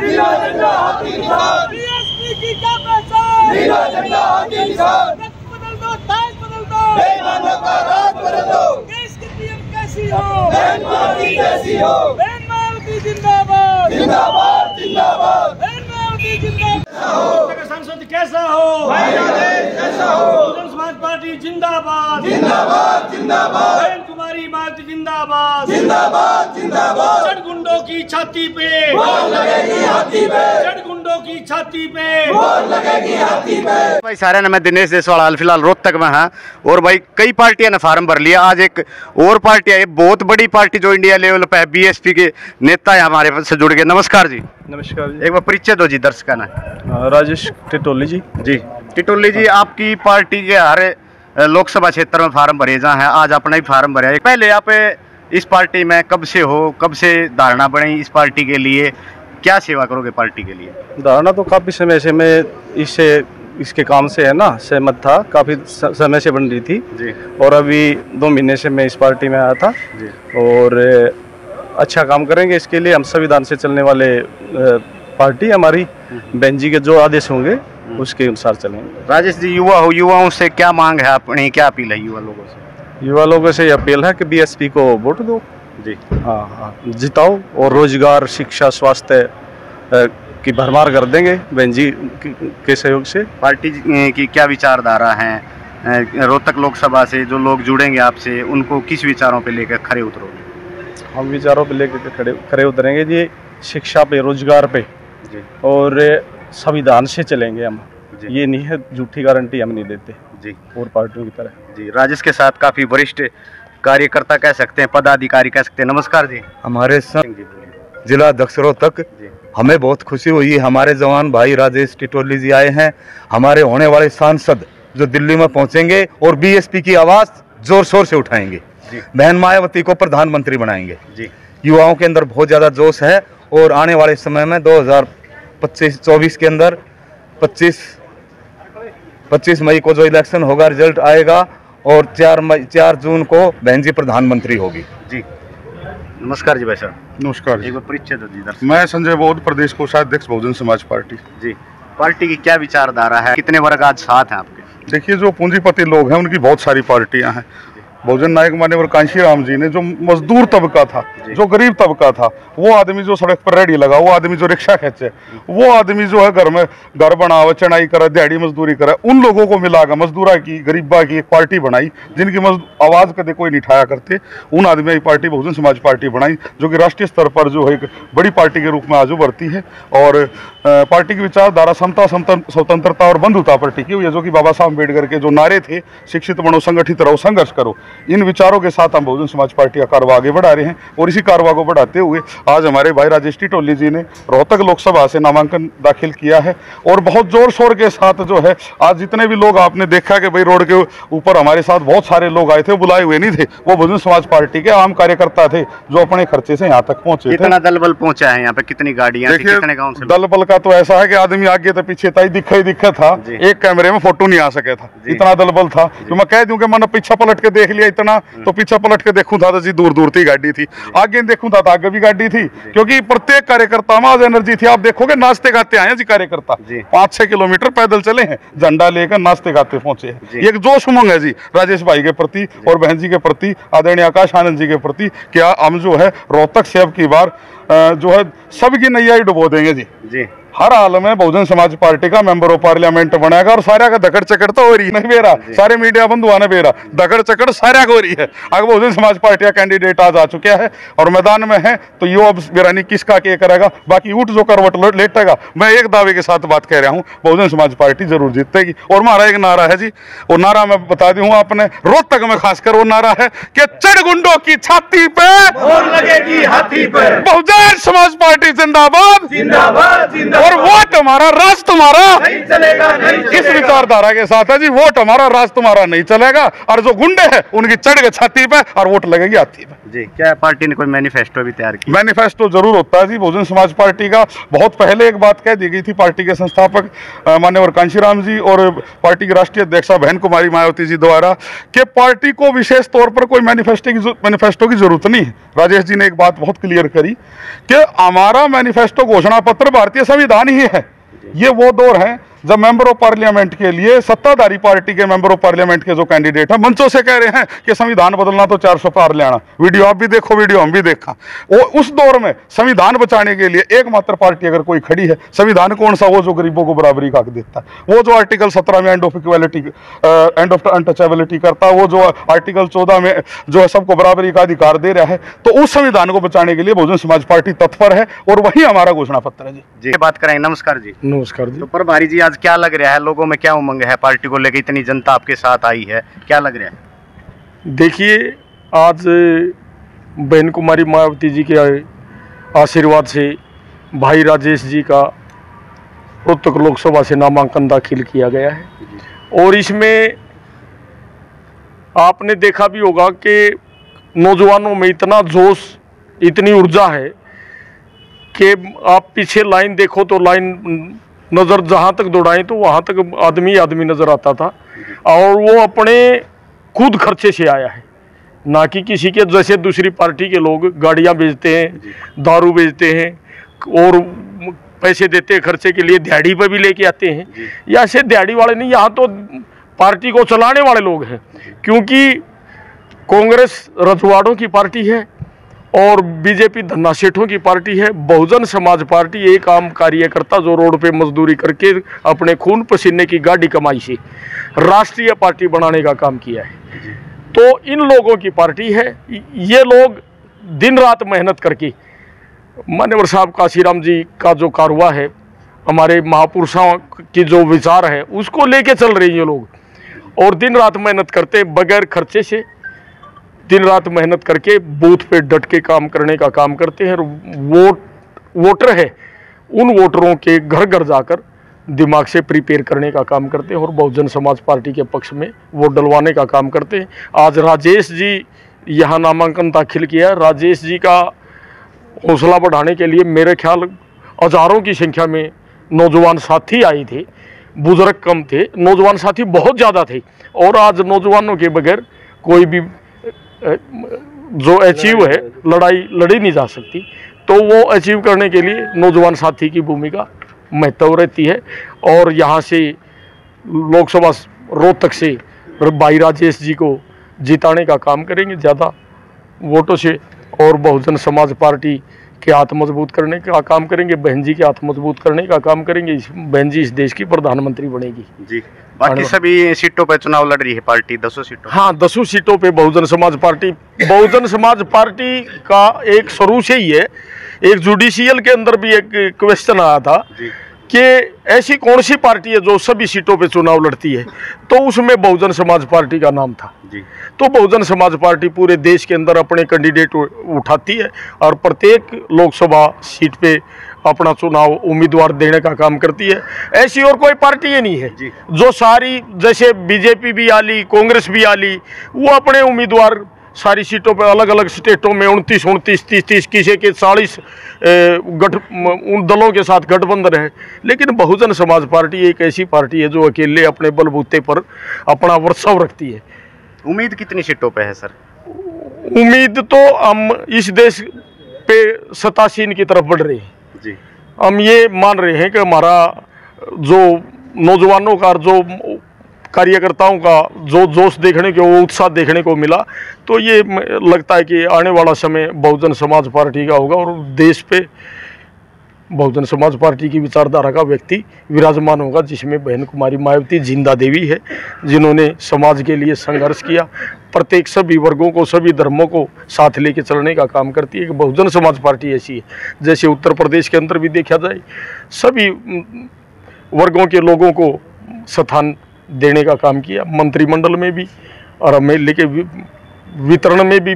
नीला झंडा हाथी निशान, बीएसपी की क्या पहचान, नीला झंडा हाथी निशान, बदल दो, ताज बदल दो, बेईमानों का राज बदल दो, देश की पीएम कैसी हो, बहन मावती कैसी हो, बहन मावती जिंदाबाद, जिंदाबाद जिंदाबाद, बहन मावती जिंदाबाद। सांसद कैसा हो, बांग्लादेश कैसा हो, बहुजन समाज पार्टी जिंदाबाद, जिंदाबाद जिंदाबाद, बहन कुमारी मावती जिंदाबाद, जिंदाबाद जिंदाबाद, चढ़ गुंडों की छाती पे, बोल लगेगी हाथी पे, चढ़ गुंडों की छाती पे, बोल लगेगी हाथी पे। भाई सारे मैं दिनेश देसवाल हाल फिलहाल रोहतक में है और भाई कई पार्टियां ने फार्म भर लिया। आज एक और पार्टी है, बहुत बड़ी पार्टी जो इंडिया लेवल पे है, बीएसपी के नेता है हमारे से जुड़ गए। नमस्कार जी। नमस्कार जी। एक बार परिचय दो जी दर्शकों ने। राजेश टिटोली जी। जी टिटोली जी, आपकी पार्टी के हर लोकसभा क्षेत्र में फार्म भरे जहाँ है, आज अपना ही फार्म भरा है। पहले आप इस पार्टी में कब से हो, कब से धारणा बनी इस पार्टी के लिए, क्या सेवा करोगे पार्टी के लिए? धारणा तो काफ़ी समय से मैं इसके काम से है ना सहमत था, काफ़ी समय से बन रही थी जी। और अभी 2 महीने से मैं इस पार्टी में आया था जी। और अच्छा काम करेंगे इसके लिए। हम संविधान से चलने वाले पार्टी, हमारी बहन जी के जो आदेश होंगे उसके अनुसार चलेंगे। राजेश जी, युवाओं से क्या मांग है अपनी, क्या अपील है युवा लोगों से? युवा लोगों से ये अपील है कि बीएसपी को वोट दो जी। हाँ, जिताओ और रोजगार, शिक्षा, स्वास्थ्य की भरमार कर देंगे बहन जी के सहयोग से। पार्टी की क्या विचारधारा है? रोहतक लोकसभा से जो लोग जुड़ेंगे आपसे, उनको किस विचारों पे लेकर खड़े उतरोगे? हम विचारों पे लेकर खड़े उतरेंगे जी, शिक्षा पे, रोजगार पे जी। और संविधान से चलेंगे हम। जी। ये नहीं है झूठी गारंटी हम नहीं देते जी और पार्टियों की तरह। जी। राजेश के साथ काफी वरिष्ठ कार्यकर्ता कह सकते हैं, पदाधिकारी कह सकते हैं। नमस्कार जी। हमारे जी बोलिए। जिला अध्यक्ष रोहतक, हमें बहुत खुशी हुई, हमारे जवान भाई राजेश टिटोली जी आए हैं। हमारे होने वाले सांसद जो दिल्ली में पहुंचेंगे और बीएसपी की आवाज जोर शोर से उठाएंगे, बहन मायावती को प्रधानमंत्री बनाएंगे जी। युवाओं के अंदर बहुत ज्यादा जोश है और आने वाले समय में 2025-24 के अंदर 25 मई को जो इलेक्शन होगा, रिजल्ट आएगा और 4 जून को बहन जी प्रधानमंत्री होगी जी। नमस्कार जी भाई साहब। नमस्कार एक बार परिचय दो जी दर्शक। मैं संजय बौद्ध, प्रदेश कोषाध्यक्ष बहुजन समाज पार्टी जी। पार्टी की क्या विचारधारा है, कितने वर्ग आज साथ हैं आपके? देखिए, जो पूंजीपति लोग हैं उनकी बहुत सारी पार्टियां हैं। बहुजन नायक मान्यवर कांशीराम जी ने जो मजदूर तबका था, जो गरीब तबका था, वो आदमी जो सड़क पर रेडी लगा, वो आदमी जो रिक्शा खींचे, वो आदमी जो है घर में घर बनावे, चढ़ाई करे, दिहाड़ी मजदूरी करे, उन लोगों को मिलाकर मजदूरा की, गरीबा की एक पार्टी बनाई, जिनकी आवाज़ कदे कोई नहीं उठाया करते। उन आदमियों की पार्टी बहुजन समाज पार्टी बनाई, जो कि राष्ट्रीय स्तर पर जो है एक बड़ी पार्टी के रूप में आज उभरती है। और पार्टी की विचारधारा समता, स्वतंत्रता और बंधुता पर टिकी हुई है, जो कि बाबा साहब अम्बेडकर के जो नारे थे, शिक्षित बनो, संगठित रहो, संघर्ष करो, इन विचारों के साथ हम बहुजन समाज पार्टी का कारवा आगे बढ़ा रहे हैं। और इसी कारवा को बढ़ाते हुए आज हमारे भाई राजेश टिटोली जी ने रोहतक लोकसभा से नामांकन दाखिल किया है और बहुत जोर शोर के साथ जो है आज जितने भी लोग आपने देखा कि भाई रोड के ऊपर हमारे साथ बहुत सारे लोग आए थे, बुलाए हुए नहीं थे, वो बहुजन समाज पार्टी के आम कार्यकर्ता थे जो अपने खर्चे से यहाँ तक पहुंचे थे। कितना दल बल पहुंचा है यहाँ पे, कितनी गाड़ियां थी, कितने गांव से? दल बल का तो ऐसा है कि आदमी आगे तो पीछे था, दिखा था, एक कैमरे में फोटो नहीं आ सके था, इतना दल बल था। तो मैं कह दूं कि मैंने पीछे पलट के देख लिया इतना, तो पीछे पलट के देखूं था तो जी दूर दूर थी गाड़ी थी, आगे देखूं था तो आगे भी गाड़ी थी, क्योंकि प्रत्येक कार्यकर्ता में आज एनर्जी थी। आप देखोगे नाचते गाते आए जी कार्यकर्ता, 5-6 किलोमीटर पैदल चले हैं, झंडा लेकर नाचते गाते पहुंचे हैं। एक जोश उमंग है जी राजेश भाई के प्रति और बहन जी के प्रति, आदरणीय आकाश आनंद जी के प्रति, क्या हम जो है रोहतक से अब की बार जो है सबकी नैया ही डुबो देंगे जी। हर हाल में बहुजन समाज पार्टी का मेंबर ऑफ पार्लियामेंट बनेगा और सारा का दकड़ चकड़ तो हो रही नहीं बेरा, सारे मीडिया बंधु आने बेरा, दकड़ चकड़ सारा को हो रही है। अगर बहुजन समाज पार्टी का कैंडिडेट आज आ चुका है और मैदान में है, तो यो अब बेरानी किसका क्या करेगा, बाकी ऊट जो करवट लेटेगा। मैं एक दावे के साथ बात कह रहा हूँ, बहुजन समाज पार्टी जरूर जीतेगी। और हमारा एक नारा है जी, वो नारा मैं बता दूं आपने, रोहतक में खासकर वो नारा है कि चढ़ गुंडों की छाती पे बोल लगेगी हाथी पे, बहुजन समाज पार्टी जिंदाबाद जिंदाबाद जिंदाबाद, और वोट हमारा, राज तुम्हारा नहीं चलेगा, नहीं इस चलेगा। विचारधारा के साथ है जी, वोट हमारा, राज तुम्हारा नहीं चलेगा। और जो गुंडे हैं उनकी चढ़ के छाती पे और वोट लगेगी हाथी पे जी। क्या पार्टी ने कोई मैनिफेस्टो भी तैयार किया? मैनिफेस्टो जरूर होता है जी बहुजन समाज पार्टी का। बहुत पहले एक बात कह दी गई थी पार्टी के संस्थापक मान्यवर कांशीराम जी और पार्टी की राष्ट्रीय अध्यक्षा बहन कुमारी मायावती जी द्वारा कि पार्टी को विशेष तौर पर कोई मैनिफेस्टो की जरूरत नहीं है। राजेश जी ने एक बात बहुत क्लियर करी कि हमारा मैनिफेस्टो घोषणा पत्र भारतीय संविधान ही है। ये वो दौर है जब मेंबर ऑफ पार्लियामेंट के लिए सत्ताधारी पार्टी के मेंबर ऑफ पार्लियामेंट के जो कैंडिडेट हैं मंचों से कह रहे हैं कि संविधान बदलना तो 400 पार ले आना। वीडियो आप भी देखो, वीडियो हम भी देखा। और उस दौर में संविधान बचाने के लिए एकमात्र पार्टी अगर कोई खड़ी है, संविधान कौन सा? वो जो गरीबों को बराबरी का हक देता है, वो जो आर्टिकल 17 में end of equality, end of untouchability करता है, वो जो आर्टिकल 14 में जो है सबको बराबरी का अधिकार दे रहा है। तो उस संविधान को बचाने के लिए बहुजन समाज पार्टी तत्पर है और वही हमारा घोषणा पत्र है। जी बात करें। नमस्कार जी। नमस्कार जी। तो प्रभारी जी, आज क्या लग रहा है, लोगों में क्या उमंग है, पार्टी को लेकर इतनी जनता आपके साथ आई है, क्या लग रहा है? देखिए, आज बहन कुमारी मायावती जी के आशीर्वाद से भाई राजेश जी का रोहतक लोकसभा से नामांकन दाखिल किया गया है। और इसमें आपने देखा भी होगा कि नौजवानों में इतना जोश, इतनी ऊर्जा है कि आप पीछे लाइन देखो तो लाइन नज़र जहाँ तक दौड़ाएं तो वहाँ तक आदमी आदमी नज़र आता था। और वो अपने खुद खर्चे से आया है, ना कि किसी के जैसे दूसरी पार्टी के लोग गाड़ियाँ बेचते हैं, दारू बेचते हैं और पैसे देते हैं खर्चे के लिए, दिहाड़ी पर भी लेके आते हैं। या ऐसे दिहाड़ी वाले नहीं, यहाँ तो पार्टी को चलाने वाले लोग हैं। क्योंकि कांग्रेस रजवाड़ों की पार्टी है और बीजेपी धन्ना सेठों की पार्टी है। बहुजन समाज पार्टी एक आम कार्यकर्ता जो रोड पे मजदूरी करके अपने खून पसीने की गाड़ी कमाई से राष्ट्रीय पार्टी बनाने का काम किया है। तो इन लोगों की पार्टी है। ये लोग दिन रात मेहनत करके मान्यवर साहब काशीराम जी का जो कारवा है, हमारे महापुरुषों की जो विचार है, उसको लेके चल रहे हैं ये लोग। और दिन रात मेहनत करते बगैर खर्चे से, दिन रात मेहनत करके बूथ पे डट के काम करने का काम करते हैं। और वोटर है, उन वोटरों के घर घर जाकर दिमाग से प्रिपेयर करने का काम करते हैं और बहुजन समाज पार्टी के पक्ष में वोट डलवाने का काम करते हैं। आज राजेश जी यहाँ नामांकन दाखिल किया। राजेश जी का हौसला बढ़ाने के लिए मेरे ख्याल हजारों की संख्या में नौजवान साथी आए थे। बुजुर्ग कम थे, नौजवान साथी बहुत ज़्यादा थे। और आज नौजवानों के बगैर कोई भी जो अचीव है, लड़ाई लड़ी नहीं जा सकती। तो वो अचीव करने के लिए नौजवान साथी की भूमिका महत्व रहती है। और यहाँ से लोकसभा रोहतक से भाई राजेश जी को जिताने का काम करेंगे ज़्यादा वोटों से, और बहुजन समाज पार्टी के हाथ मजबूत करने का काम करेंगे, बहन जी के हाथ मजबूत करने का काम करेंगे। बहन जी इस देश की प्रधानमंत्री बनेगी। जी, बाकी सभी सीटों पे चुनाव लड़ रही है पार्टी, 10 सीटों। हाँ, 10 सीटों पे बहुजन समाज पार्टी का एक शुरू से ही है। एक जुडिशियल के अंदर भी एक क्वेश्चन आया था कि ऐसी कौन सी पार्टी है जो सभी सीटों पे चुनाव लड़ती है, तो उसमें बहुजन समाज पार्टी का नाम था। तो बहुजन समाज पार्टी पूरे देश के अंदर अपने कैंडिडेट उठाती है और प्रत्येक लोकसभा सीट पे अपना चुनाव उम्मीदवार देने का काम करती है। ऐसी और कोई पार्टी ही नहीं है जो सारी, जैसे बीजेपी भी आली, कांग्रेस भी आली, वो अपने उम्मीदवार सारी सीटों पर अलग अलग स्टेटों में 29, 30, किसी के 40 उन दलों के साथ गठबंधन है। लेकिन बहुजन समाज पार्टी एक ऐसी पार्टी है जो अकेले अपने बलबूते पर अपना वर्चस्व रखती है। उम्मीद कितनी सीटों पे है सर? उम्मीद तो हम इस देश पे 87 की तरफ बढ़ रहे हैं जी। हम ये मान रहे हैं कि हमारा जो नौजवानों का, जो कार्यकर्ताओं का जो जोश देखने को, वो उत्साह देखने को मिला, तो ये लगता है कि आने वाला समय बहुजन समाज पार्टी का होगा और देश पे बहुजन समाज पार्टी की विचारधारा का व्यक्ति विराजमान होगा, जिसमें बहन कुमारी मायावती जिंदा देवी है, जिन्होंने समाज के लिए संघर्ष किया। प्रत्येक सभी वर्गों को, सभी धर्मों को साथ लेके चलने का काम करती है। कि बहुजन समाज पार्टी ऐसी है, जैसे उत्तर प्रदेश के अंदर भी देखा जाए, सभी वर्गों के लोगों को स्थान देने का काम किया। मंत्रिमंडल में भी और एमएलए के वितरण में भी,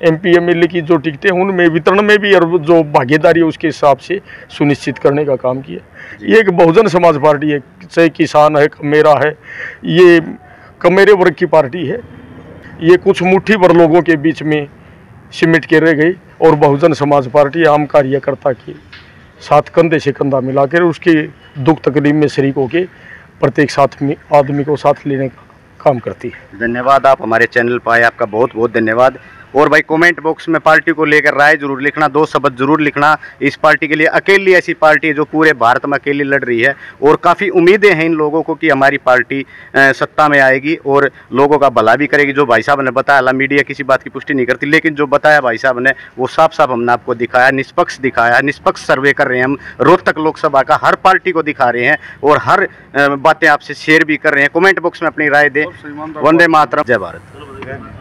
एमपी एमएलए की जो टिकटें हैं उनमें वितरण में भी, और जो भागीदारी है उसके हिसाब से सुनिश्चित करने का काम किया। ये एक बहुजन समाज पार्टी है, चाहे किसान है, कमेरा है, ये कमेरे वर्ग की पार्टी है। ये कुछ मुट्ठी भर लोगों के बीच में सिमट के रह गई और बहुजन समाज पार्टी आम कार्यकर्ता के साथ कंधे से कंधा मिलाकर उसके दुख तकलीफ में शरीक होकर प्रत्येक साथ में आदमी को साथ लेने का काम करती है। धन्यवाद, आप हमारे चैनल पर आए, आपका बहुत बहुत धन्यवाद। और भाई कमेंट बॉक्स में पार्टी को लेकर राय जरूर लिखना, 2 शब्द जरूर लिखना। इस पार्टी के लिए अकेली ऐसी पार्टी है जो पूरे भारत में अकेली लड़ रही है और काफ़ी उम्मीदें हैं इन लोगों को कि हमारी पार्टी सत्ता में आएगी और लोगों का भला भी करेगी। जो भाई साहब ने बताया, मीडिया किसी बात की पुष्टि नहीं करती, लेकिन जो बताया भाई साहब ने वो साफ साफ हमने आपको दिखाया, निष्पक्ष दिखाया। निष्पक्ष सर्वे कर रहे हैं हम रोहतक लोकसभा का, हर पार्टी को दिखा रहे हैं और हर बातें आपसे शेयर भी कर रहे हैं। कमेंट बॉक्स में अपनी राय दें। वंदे मातरम, जय भारत।